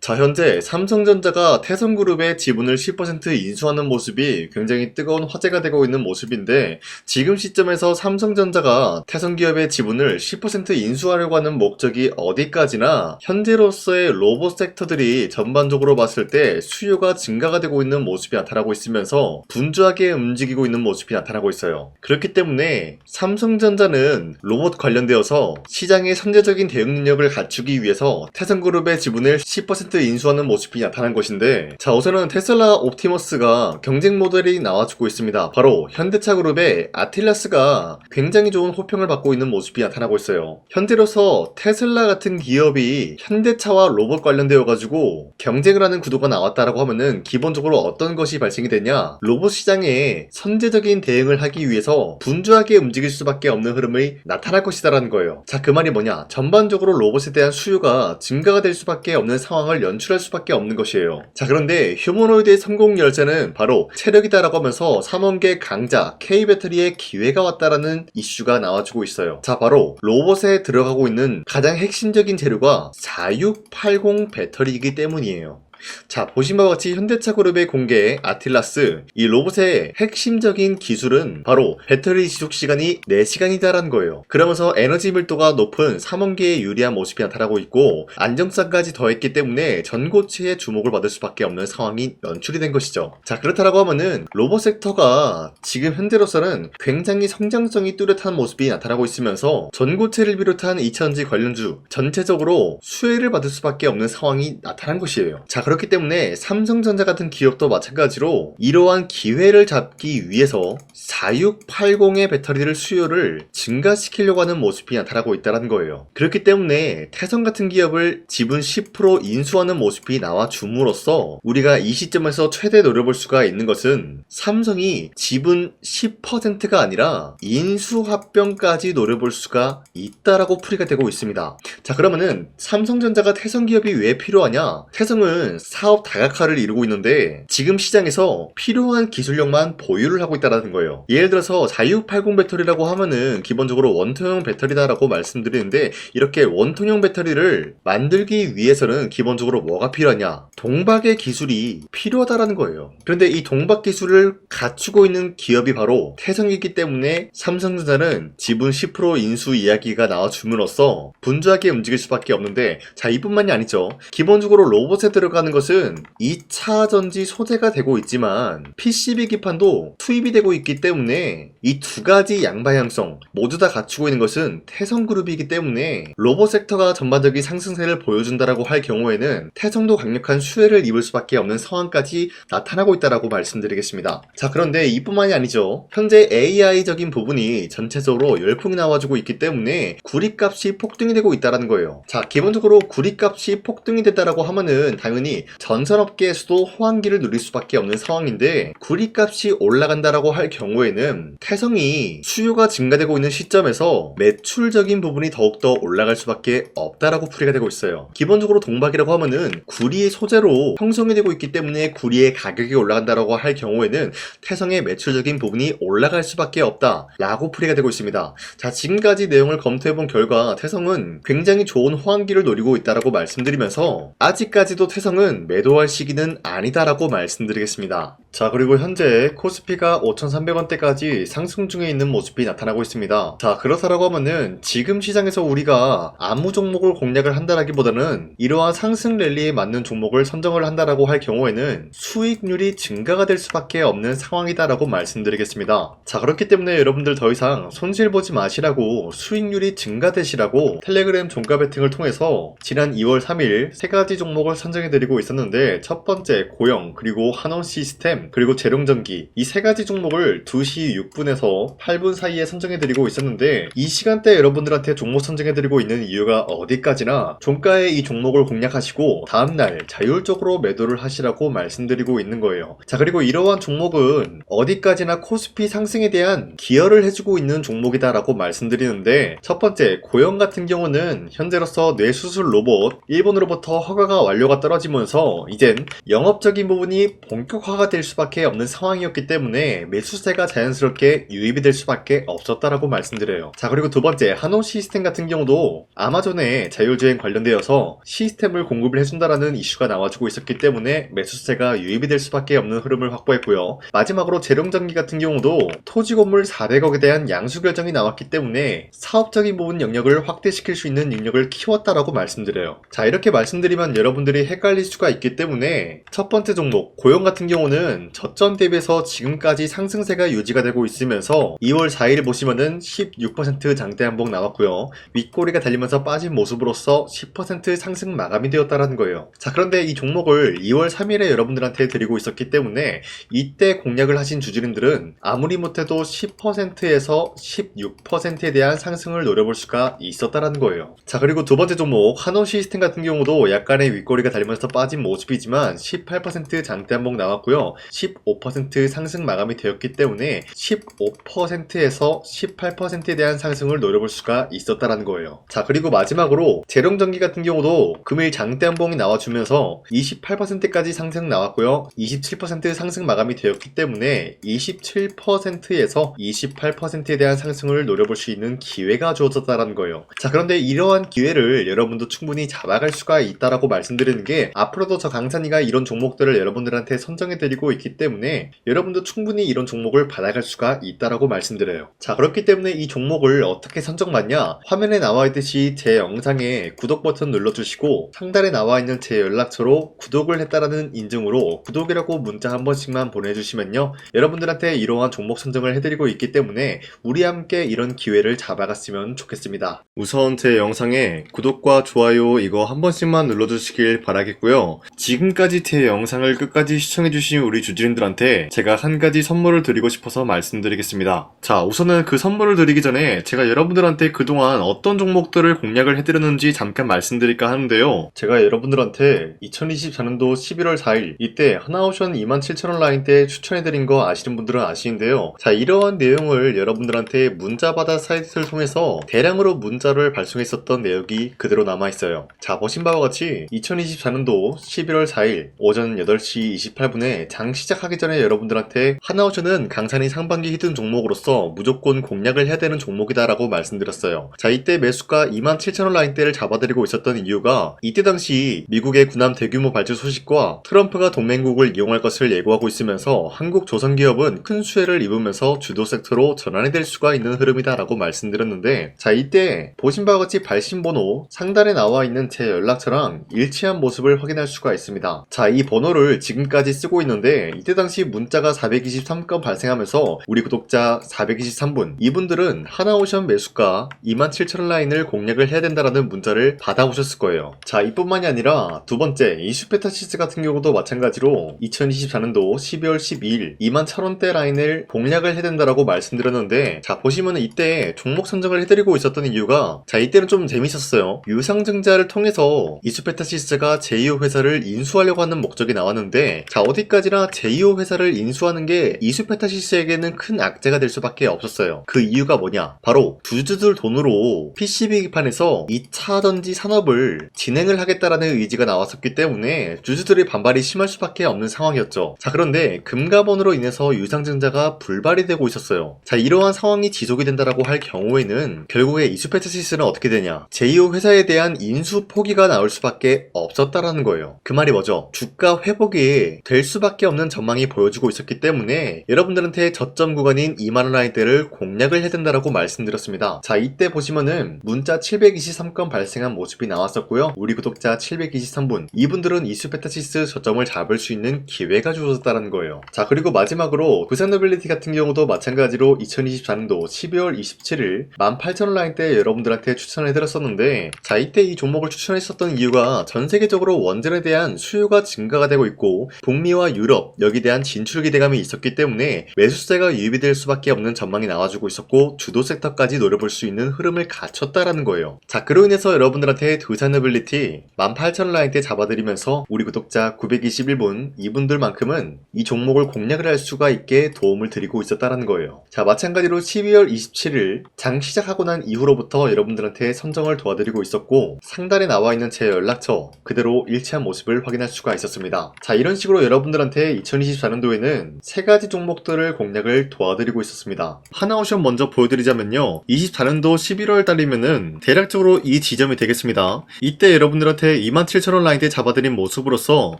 자, 현재 삼성전자가 태성그룹의 지분을 10% 인수하는 모습이 굉장히 뜨거운 화제가 되고 있는 모습인데, 지금 시점에서 삼성전자가 태성기업의 지분을 10% 인수하려고 하는 목적이 어디까지나 현재로서의 로봇 섹터들이 전반적으로 봤을 때 수요가 증가가 되고 있는 모습이 나타나고 있으면서 분주하게 움직이고 있는 모습이 나타나고 있어요. 그렇기 때문에 삼성전자는 로봇 관련되어서 시장의 선제적인 대응 능력을 갖추기 위해서 태성그룹의 지분을 10% 인수하는 모습이 나타난 것인데, 자, 우선은 테슬라 옵티머스가 경쟁 모델이 나와주고 있습니다. 바로 현대차그룹의 아틸라스가 굉장히 좋은 호평을 받고 있는 모습이 나타나고 있어요. 현재로서 테슬라 같은 기업이 현대차와 로봇 관련되어 가지고 경쟁을 하는 구도가 나왔다라고 하면은 기본적으로 어떤 것이 발생이 되냐, 로봇 시장에 선제적인 대응을 하기 위해서 분주하게 움직일 수밖에 없는 흐름이 나타날 것이다라는 거예요. 자, 그 말이 뭐냐, 전반적으로 로봇에 대한 수요가 증가가 될 수밖에 없는 상황을 연출할 수밖에 없는 것이에요. 자, 그런데 휴머노이드의 성공 열쇠는 바로 체력이다라고 하면서 삼원계 강자 K배터리의 기회가 왔다라는 이슈가 나와주고 있어요. 자, 바로 로봇에 들어가고 있는 가장 핵심적인 재료가 4680 배터리이기 때문이에요. 자, 보신 바와 같이 현대차그룹의 공개 아틸라스, 이 로봇의 핵심적인 기술은 바로 배터리 지속시간이 4시간이다라는 거예요. 그러면서 에너지 밀도가 높은 삼원계에 유리한 모습이 나타나고 있고, 안정성까지 더했기 때문에 전고체에 주목을 받을 수밖에 없는 상황이 연출이 된 것이죠. 자, 그렇다라고 하면은 로봇 섹터가 지금 현재로서는 굉장히 성장성이 뚜렷한 모습이 나타나고 있으면서 전고체를 비롯한 2차전지 관련주 전체적으로 수혜를 받을 수밖에 없는 상황이 나타난 것이에요. 자, 그렇기 때문에 삼성전자 같은 기업도 마찬가지로 이러한 기회를 잡기 위해서 4680의 배터리를 수요를 증가시키려고 하는 모습이 나타나고 있다는 거예요. 그렇기 때문에 태성 같은 기업을 지분 10% 인수하는 모습이 나와줌으로써 우리가 이 시점에서 최대 노려볼 수가 있는 것은 삼성이 지분 10%가 아니라 인수합병까지 노려볼 수가 있다라고 풀이가 되고 있습니다. 자, 그러면은 삼성전자가 태성 기업이 왜 필요하냐? 태성은 사업 다각화를 이루고 있는데 지금 시장에서 필요한 기술력만 보유를 하고 있다는 거예요. 예를 들어서 4680 배터리라고 하면은 기본적으로 원통형 배터리다라고 말씀드리는데, 이렇게 원통형 배터리를 만들기 위해서는 기본적으로 뭐가 필요하냐? 동박의 기술이 필요하다라는 거예요. 그런데 이 동박 기술을 갖추고 있는 기업이 바로 태성이기 때문에 삼성전자는 지분 10% 인수 이야기가 나와줌으로써 분주하게 움직일 수밖에 없는데, 자, 이뿐만이 아니죠. 기본적으로 로봇에 들어가는 것은 2차 전지 소재가 되고 있지만 PCB 기판도 투입이 되고 있기 때문에 이 두 가지 양방향성 모두 다 갖추고 있는 것은 태성그룹이기 때문에 로봇 섹터가 전반적인 상승세를 보여준다라고 할 경우에는 태성도 강력한 수혜를 입을 수밖에 없는 상황까지 나타나고 있다라고 말씀드리겠습니다. 자, 그런데 이뿐만이 아니죠. 현재 AI적인 부분이 전체적으로 열풍이 나와주고 있기 때문에 구리값이 폭등이 되고 있다는 거예요. 자, 기본적으로 구리값이 폭등이 됐다라고 하면은 당연히 전산업계에서도 호황기를 누릴 수밖에 없는 상황인데, 구리값이 올라간다라고 할 경우에는 태성이 수요가 증가되고 있는 시점에서 매출적인 부분이 더욱더 올라갈 수밖에 없다라고 풀이가 되고 있어요. 기본적으로 동박이라고 하면은 구리의 소재로 형성이 되고 있기 때문에 구리의 가격이 올라간다라고 할 경우에는 태성의 매출적인 부분이 올라갈 수밖에 없다라고 풀이가 되고 있습니다. 자, 지금까지 내용을 검토해본 결과 태성은 굉장히 좋은 호황기를 노리고 있다라고 말씀드리면서 아직까지도 태성은 매도할 시기는 아니다라고 말씀드리겠습니다. 자, 그리고 현재 코스피가 5,300원대까지 상승 중에 있는 모습이 나타나고 있습니다. 자, 그렇다라고 하면은 지금 시장에서 우리가 아무 종목을 공략을 한다라기보다는 이러한 상승 랠리에 맞는 종목을 선정을 한다라고 할 경우에는 수익률이 증가가 될 수밖에 없는 상황이다라고 말씀드리겠습니다. 자, 그렇기 때문에 여러분들 더 이상 손실 보지 마시라고, 수익률이 증가되시라고 텔레그램 종가 배팅을 통해서 지난 2월 3일 3가지 종목을 선정해드리고 있었는데, 첫 번째 고영, 그리고 한원 시스템, 그리고 재룡전기, 이 3가지 종목을 2시 6분에서 8분 사이에 선정해드리고 있었는데, 이 시간대 여러분들한테 종목 선정해드리고 있는 이유가 어디까지나 종가에 이 종목을 공략하시고 다음날 자율적으로 매도를 하시라고 말씀드리고 있는 거예요. 자, 그리고 이러한 종목은 어디까지나 코스피 상승에 대한 기여를 해주고 있는 종목이다 라고 말씀드리는데, 첫 번째 고영 같은 경우는 현재로서 뇌수술 로봇 일본으로부터 허가가 완료가 떨어지면서 들어오면서 이젠 영업적인 부분이 본격화가 될 수밖에 없는 상황이었기 때문에 매수세가 자연스럽게 유입이 될 수밖에 없었다라고 말씀드려요. 자, 그리고 두 번째, 한온 시스템 같은 경우도 아마존의 자율주행 관련되어서 시스템을 공급을 해준다라는 이슈가 나와주고 있었기 때문에 매수세가 유입이 될 수밖에 없는 흐름을 확보했고요. 마지막으로 재룡전기 같은 경우도 토지 건물 400억에 대한 양수 결정이 나왔기 때문에 사업적인 부분 영역을 확대시킬 수 있는 능력을 키웠다라고 말씀드려요. 자, 이렇게 말씀드리면 여러분들이 헷갈릴 수가 있기 때문에 첫 번째 종목 고용 같은 경우는 저점 대비해서 지금까지 상승세가 유지가 되고 있으면서 2월 4일 보시면은 16% 장대 한봉 나왔고요. 윗꼬리가 달리면서 빠진 모습으로서 10% 상승 마감이 되었다라는 거예요. 자, 그런데 이 종목을 2월 3일에 여러분들한테 드리고 있었기 때문에 이때 공략을 하신 주주님들은 아무리 못해도 10%에서 16%에 대한 상승을 노려볼 수가 있었다라는 거예요. 자, 그리고 두 번째 종목 한온 시스템 같은 경우도 약간의 윗꼬리가 달리면서 빠진 모습이지만 18% 장대 한봉 나왔고요. 15% 상승 마감이 되었기 때문에 15%에서 18%에 대한 상승을 노려볼 수가 있었다라는 거예요. 자, 그리고 마지막으로 재룡전기 같은 경우도 금일 장대 한봉이 나와주면서 28%까지 상승 나왔고요. 27% 상승 마감이 되었기 때문에 27%에서 28%에 대한 상승을 노려볼 수 있는 기회가 주어졌다는 거예요. 자, 그런데 이러한 기회를 여러분도 충분히 잡아갈 수가 있다라고 말씀드리는 게 앞으로도 저 강산이가 이런 종목들을 여러분들한테 선정해드리고 있기 때문에 여러분도 충분히 이런 종목을 받아갈 수가 있다라고 말씀드려요. 자, 그렇기 때문에 이 종목을 어떻게 선정받냐? 화면에 나와 있듯이 제 영상에 구독 버튼 눌러주시고 상단에 나와 있는 제 연락처로 구독을 했다라는 인증으로 구독이라고 문자 한 번씩만 보내주시면요, 여러분들한테 이러한 종목 선정을 해드리고 있기 때문에 우리 함께 이런 기회를 잡아갔으면 좋겠습니다. 우선 제 영상에 구독과 좋아요 이거 한 번씩만 눌러주시길 바라겠고요. 지금까지 제 영상을 끝까지 시청해주신 우리 주주님들한테 제가 한 가지 선물을 드리고 싶어서 말씀드리겠습니다. 자, 우선은 그 선물을 드리기 전에 제가 여러분들한테 그동안 어떤 종목들을 공략을 해드렸는지 잠깐 말씀드릴까 하는데요. 제가 여러분들한테 2024년도 11월 4일 이때 하나오션 27,000원 라인 때 추천해드린 거 아시는 분들은 아시는데요. 자, 이러한 내용을 여러분들한테 문자받아 사이트를 통해서 대량으로 문자를 발송했었던 내역이 그대로 남아있어요. 자, 보신 바와 같이 2024년도 11월 4일 오전 8시 28분에 장 시작하기 전에 여러분들한테 하나오션은 강산이 상반기 히든 종목으로서 무조건 공략을 해야 되는 종목이다 라고 말씀드렸어요. 자, 이때 매수가 27,000원 라인대를 잡아드리고 있었던 이유가 이때 당시 미국의 군함 대규모 발주 소식과 트럼프가 동맹국을 이용할 것을 예고하고 있으면서 한국 조선기업은 큰 수혜를 입으면서 주도 섹터로 전환이 될 수가 있는 흐름이다 라고 말씀드렸는데, 자, 이때 보신 바와 같이 발신번호 상단에 나와 있는 제 연락처랑 일치한 모습을 확인할 수가 있습니다. 자, 이 번호를 지금까지 쓰고 있는데 이때 당시 문자가 423건 발생하면서 우리 구독자 423분 이분들은 하나오션 매수가 27,000원 라인을 공략을 해야 된다라는 문자를 받아오셨을 거예요. 자, 이뿐만이 아니라 두 번째 이슈페타시스 같은 경우도 마찬가지로 2024년도 12월 12일 21,000원대 라인을 공략을 해야 된다라고 말씀드렸는데, 자, 보시면은 이때 종목 선정을 해드리고 있었던 이유가, 자, 이때는 좀 재밌었어요. 유상증자를 통해서 이슈페타시스가 제2호 회사를 인수하려고 하는 목적이 나왔는데, 자, 어디까지나 제2호 회사를 인수하는 게 이슈페타시스에게는 큰 악재가 될 수밖에 없었어요. 그 이유가 뭐냐? 바로 주주들 돈으로 PCB 기판에서 2차 전지 산업을 진행을 하겠다라는 의지가 나왔었기 때문에 주주들의 반발이 심할 수밖에 없는 상황이었죠. 자, 그런데 금가번으로 인해서 유상증자가 불발이 되고 있었어요. 자, 이러한 상황이 지속이 된다라고 할 경우에는 결국에 이슈페타시스는 어떻게 되냐? 제2호 회사에 대한 인수 포기가 나올 수밖에 없었다라는 거예요. 그 말이 뭐죠? 주가 회복이 될 수밖에 없는 전망이 보여지고 있었기 때문에 여러분들한테 저점 구간인 2만원 라인대를 공략을 해야 된다라고 말씀드렸습니다. 자, 이때 보시면은 문자 723건 발생한 모습이 나왔었고요. 우리 구독자 723분 이분들은 이슈페타시스 저점을 잡을 수 있는 기회가 주어졌다는 거예요. 자, 그리고 마지막으로 부산노빌리티 같은 경우도 마찬가지로 2024년도 12월 27일 18,000원 라인대 여러분들한테 추천해드렸었는데, 자, 이때 이 종목을 추천했었던 이유가 전 세계적으로 원전에 대한 수요가 증가가 되고 있고 북미와 유럽 여기에 대한 진출 기대감이 있었기 때문에 매수세가 유입이 될 수밖에 없는 전망이 나와주고 있었고 주도 섹터까지 노려볼 수 있는 흐름을 갖췄다라는 거예요. 자, 그로 인해서 여러분들한테 두산노빌리티 18,000원 라인대 잡아드리면서 우리 구독자 921분 이분들만큼은 이 종목을 공략을 할 수가 있게 도움을 드리고 있었다라는 거예요. 자, 마찬가지로 12월 27일 장 시작하고 난 이후로부터 여러분들한테 선정을 도와드리고 있었고 상단에 나와 있는 제 연락처 그대로 일치 매치한 모습을 확인할 수가 있었습니다. 자, 이런 식으로 여러분들한테 2024년도에는 세 가지 종목들을 공략을 도와드리고 있었습니다. 하나오션 먼저 보여드리자면요, 24년도 11월 달이면은 대략적으로 이 지점이 되겠습니다. 이때 여러분들한테 27,000원 라인대 잡아드린 모습으로서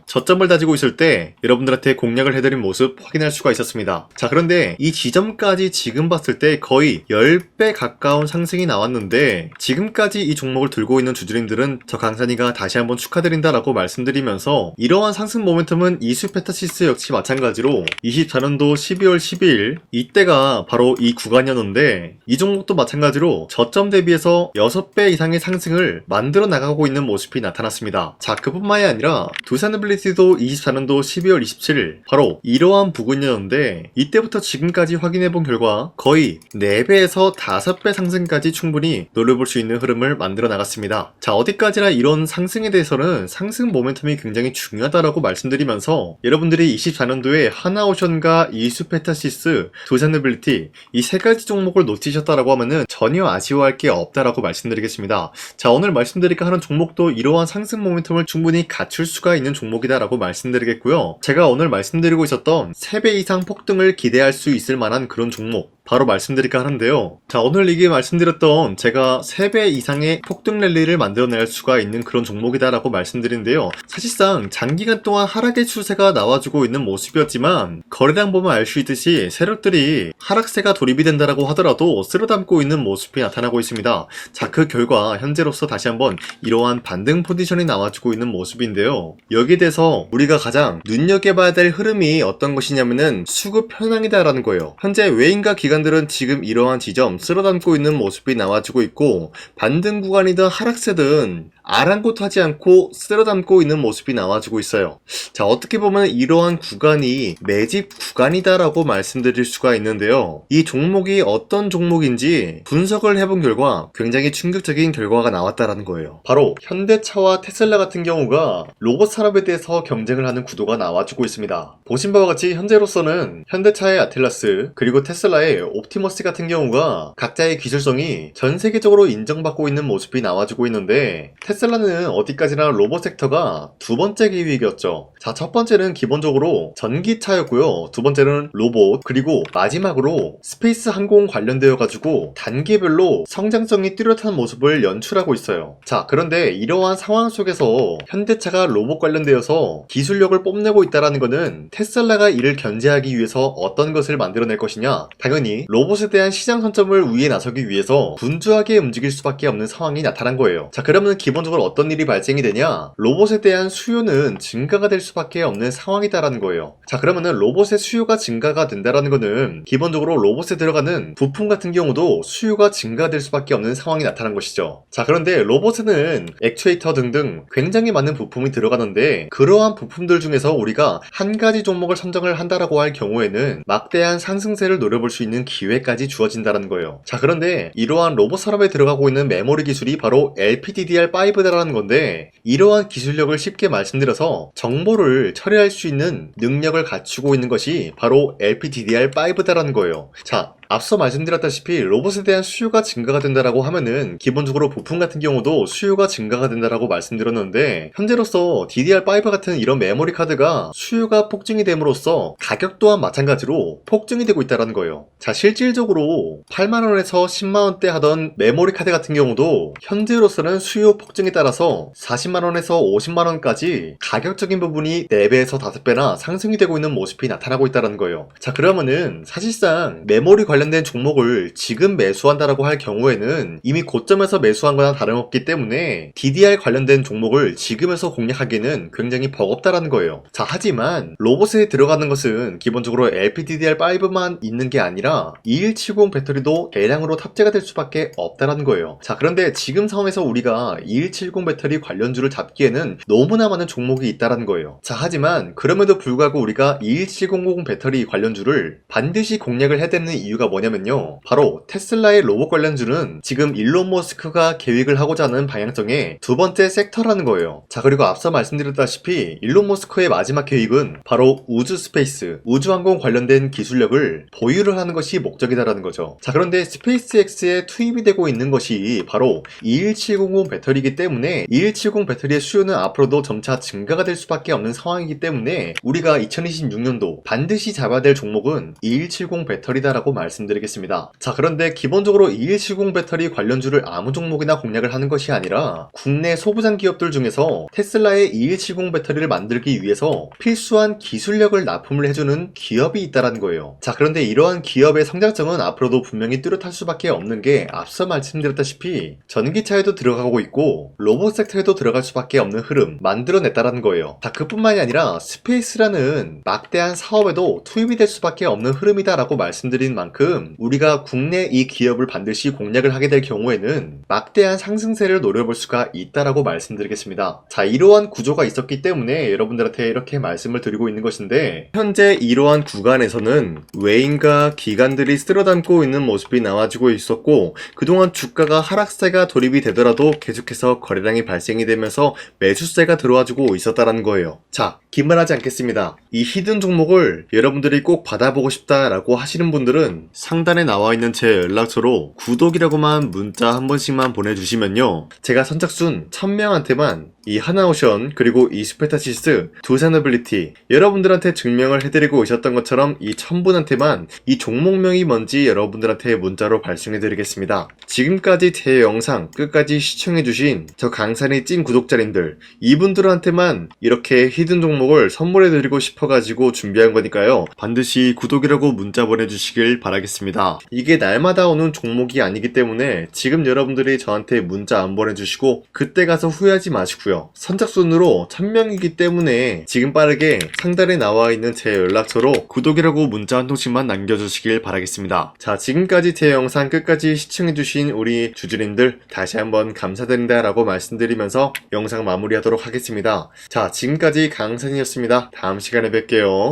저점을 다지고 있을 때 여러분들한테 공략을 해드린 모습 확인할 수가 있었습니다. 자, 그런데 이 지점까지 지금 봤을 때 거의 10배 가까운 상승이 나왔는데, 지금까지 이 종목을 들고 있는 주주님들은 저 강산이가 다시 한번 축하드린다라고 말씀드리면서, 이러한 상승 모멘텀은 이수페타시스 역시 마찬가지로 24년도 12월 12일 이때가 바로 이 구간이었는데, 이 종목도 마찬가지로 저점 대비해서 6배 이상의 상승을 만들어 나가고 있는 모습이 나타났습니다. 자, 그뿐만이 아니라 두산에빌리티도 24년도 12월 27일 바로 이러한 부근이었는데, 이때부터 지금까지 확인해본 결과 거의 4배에서 5배 상승까지 충분히 노려볼 수 있는 흐름을 만들어 나갔습니다. 자, 어디까지나 이런 상승에 대해서는 상승 모멘텀이 굉장히 중요하다라고 말씀드리면서, 여러분들이 24년도에 하나오션과 이수페타시스, 두산에빌리티 이 세 가지 종목을 놓치셨다라고 하면은 전혀 아쉬워할 게 없다라고 말씀드리겠습니다. 자, 오늘 말씀드릴까 하는 종목도 이러한 상승 모멘텀을 충분히 갖출 수가 있는 종목이다라고 말씀드리겠고요. 제가 오늘 말씀드리고 있었던 3배 이상 폭등을 기대할 수 있을 만한 그런 종목 바로 말씀드릴까 하는데요. 자, 오늘 이게 말씀드렸던 제가 3배 이상의 폭등 랠리를 만들어낼 수가 있는 그런 종목이다라고 말씀드린데요. 사실상 장기간 동안 하락의 추세가 나와주고 있는 모습이었지만, 거래량 보면 알 수 있듯이 세력들이 하락세가 돌입이 된다라고 하더라도 쓸어담고 있는 모습이 나타나고 있습니다. 자, 그 결과 현재로서 다시 한번 이러한 반등 포지션이 나와주고 있는 모습인데요. 여기에 대해서 우리가 가장 눈여겨봐야 될 흐름이 어떤 것이냐면은 수급 현황이다라는 거예요. 현재 외인과 기관들은 지금 이러한 지점 쓸어담고 있는 모습이 나와주고 있고, 반등 구간이든 하락세든 아랑곳하지 않고 쓸어담고 있는 모습이 나와주고 있어요. 자, 어떻게 보면 이러한 구간이 매집 구간이다라고 말씀드릴 수가 있는데요. 이 종목이 어떤 종목인지 분석을 해본 결과 굉장히 충격적인 결과가 나왔다라는 거예요. 바로 현대차와 테슬라 같은 경우가 로봇 산업에 대해서 경쟁을 하는 구도가 나와주고 있습니다. 보신 바와 같이 현재로서는 현대차의 아틀라스 그리고 테슬라의 옵티머스 같은 경우가 각자의 기술성이 전 세계적으로 인정받고 있는 모습이 나와주고 있는데, 테슬라는 어디까지나 로봇 섹터가 두 번째 기획이었죠. 자, 첫 번째는 기본적으로 전기차였고요. 두 번째는 로봇, 그리고 마지막으로 스페이스 항공 관련되어 가지고 단계별로 성장성이 뚜렷한 모습을 연출하고 있어요. 자, 그런데 이러한 상황 속에서 현대차가 로봇 관련되어서 기술력을 뽐내고 있다는 것은 테슬라가 이를 견제하기 위해서 어떤 것을 만들어낼 것이냐, 당연히 로봇에 대한 시장 선점을 위해 나서기 위해서 분주하게 움직일 수밖에 없는 상황이 나타난 거예요. 자, 그러면 기본적으로 어떤 일이 발생이 되냐, 로봇에 대한 수요는 증가가 될 수밖에 없는 상황이다라는 거예요. 자, 그러면은 로봇의 수요가 증가가 된다라는 거는 기본적으로 로봇에 들어가는 부품 같은 경우도 수요가 증가될 수밖에 없는 상황이 나타난 것이죠. 자, 그런데 로봇에는 액추에이터 등등 굉장히 많은 부품이 들어가는데, 그러한 부품들 중에서 우리가 한 가지 종목을 선정을 한다라고 할 경우에는 막대한 상승세를 노려볼 수 있는 기회까지 주어진다는 거예요. 자, 그런데 이러한 로봇 산업에 들어가고 있는 메모리 기술이 바로 LPDDR5다라는 건데, 이러한 기술력을 쉽게 말씀드려서 정보를 처리할 수 있는 능력을 갖추고 있는 것이 바로 LPDDR5다라는 거예요. 자, 앞서 말씀드렸다시피 로봇에 대한 수요가 증가가 된다라고 하면은 기본적으로 부품 같은 경우도 수요가 증가가 된다라고 말씀드렸는데, 현재로서 DDR5 같은 이런 메모리 카드가 수요가 폭증이 됨으로써 가격 또한 마찬가지로 폭증이 되고 있다는 거예요. 자, 실질적으로 8만원에서 10만원대 하던 메모리 카드 같은 경우도 현재로서는 수요 폭증에 따라서 40만원에서 50만원까지 가격적인 부분이 4배에서 5배나 상승이 되고 있는 모습이 나타나고 있다는 거예요. 자, 그러면은 사실상 메모리 관련된 종목을 지금 매수한다라고 할 경우에는 이미 고점에서 매수한 거나 다름없기 때문에 DDR 관련된 종목을 지금에서 공략하기에는 굉장히 버겁다라는 거예요. 자, 하지만 로봇에 들어가는 것은 기본적으로 LPDDR5만 있는 게 아니라 2170 배터리도 대량으로 탑재가 될 수밖에 없다라는 거예요. 자, 그런데 지금 상황에서 우리가 2170 배터리 관련주를 잡기에는 너무나 많은 종목이 있다라는 거예요. 자, 하지만 그럼에도 불구하고 우리가 2170 배터리 관련주를 반드시 공략을 해야 되는 이유가 뭐냐면요. 바로 테슬라의 로봇 관련주는 지금 일론 머스크가 계획을 하고자 하는 방향성의 두 번째 섹터라는 거예요. 자, 그리고 앞서 말씀드렸다시피 일론 머스크의 마지막 계획은 바로 우주 스페이스, 우주항공 관련된 기술력을 보유를 하는 것이 목적이다라는 거죠. 자, 그런데 스페이스X에 투입이 되고 있는 것이 바로 21700 배터리이기 때문에 2170 배터리의 수요는 앞으로도 점차 증가가 될 수밖에 없는 상황이기 때문에 우리가 2026년도 반드시 잡아야 될 종목은 2170 배터리다라고 말씀드리겠습니다. 자, 그런데 기본적으로 2170 배터리 관련주를 아무 종목이나 공략을 하는 것이 아니라 국내 소부장 기업들 중에서 테슬라의 2170 배터리를 만들기 위해서 필수한 기술력을 납품을 해주는 기업이 있다는 거예요. 자, 그런데 이러한 기업의 성장성은 앞으로도 분명히 뚜렷할 수밖에 없는 게 앞서 말씀드렸다시피 전기차에도 들어가고 있고 로봇 섹터에도 들어갈 수밖에 없는 흐름 만들어냈다라는 거예요. 자, 그뿐만이 아니라 스페이스라는 막대한 사업에도 투입이 될 수밖에 없는 흐름이다라고 말씀드린 만큼 우리가 국내 이 기업을 반드시 공략을 하게 될 경우에는 막대한 상승세를 노려볼 수가 있다라고 말씀드리겠습니다. 자, 이러한 구조가 있었기 때문에 여러분들한테 이렇게 말씀을 드리고 있는 것인데 현재 이러한 구간에서는 외인과 기관들이 쓸어담고 있는 모습이 나와지고 있었고 그동안 주가가 하락세가 돌입이 되더라도 계속해서 거래량이 발생이 되면서 매수세가 들어와주고 있었다라는 거예요. 자, 긴말하지 않겠습니다. 이 히든 종목을 여러분들이 꼭 받아보고 싶다라고 하시는 분들은 상단에 나와 있는 제 연락처로 구독이라고만 문자 한 번씩만 보내주시면요. 제가 선착순 1000명한테만 이 하나오션 그리고 이 스페타시스 두사너빌리티 여러분들한테 증명을 해드리고 있었던 것처럼 이 1000분한테만 이 종목명이 뭔지 여러분들한테 문자로 발송해드리겠습니다. 지금까지 제 영상 끝까지 시청해주신 저 강산이 찐 구독자님들 이분들한테만 이렇게 히든 종목을 선물해드리고 싶어가지고 준비한 거니까요. 반드시 구독이라고 문자 보내주시길 바라겠습니다. 이게 날마다 오는 종목이 아니기 때문에 지금 여러분들이 저한테 문자 안 보내주시고 그때 가서 후회하지 마시고요. 선착순으로 1000명이기 때문에 지금 빠르게 상단에 나와 있는 제 연락처로 구독이라고 문자 한 통씩만 남겨주시길 바라겠습니다. 자, 지금까지 제 영상 끝까지 시청해주신 우리 주주님들 다시 한번 감사드린다 라고 말씀드리면서 영상 마무리하도록 하겠습니다. 자, 지금까지 강산이었습니다. 다음 시간에 뵐게요.